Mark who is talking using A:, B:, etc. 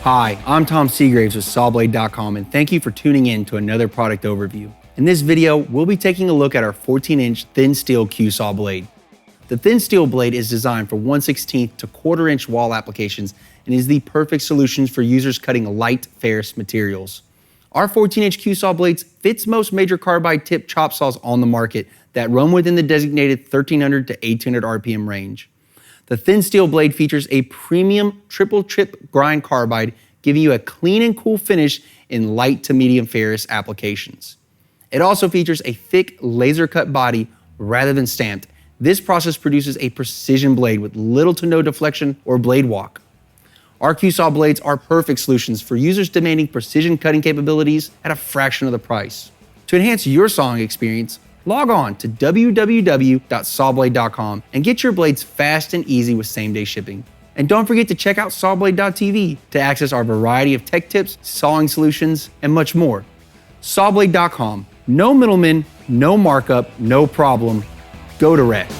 A: Hi, I'm Tom Seagraves with Sawblade.com, and thank you for tuning in to another product overview. In this video, we'll be taking a look at our 14-inch thin steel QSaw blade. The thin steel blade is designed for 1/16 to 1/4-inch wall applications and is the perfect solution for users cutting light ferrous materials. Our 14-inch QSaw blades fits most major carbide tip chop saws on the market that run within the designated 1300 to 1800 RPM range. The thin steel blade features a premium triple chip grind carbide, giving you a clean and cool finish in light to medium ferrous applications. It also features a thick laser cut body rather than stamped. This process produces a precision blade with little to no deflection or blade walk. Our QSaw blades are perfect solutions for users demanding precision cutting capabilities at a fraction of the price. To enhance your sawing experience, log on to www.Sawblade.com and get your blades fast and easy with same-day shipping. And don't forget to check out Sawblade.tv to access our variety of tech tips, sawing solutions, and much more. Sawblade.com. No middlemen, no markup, no problem. Go direct.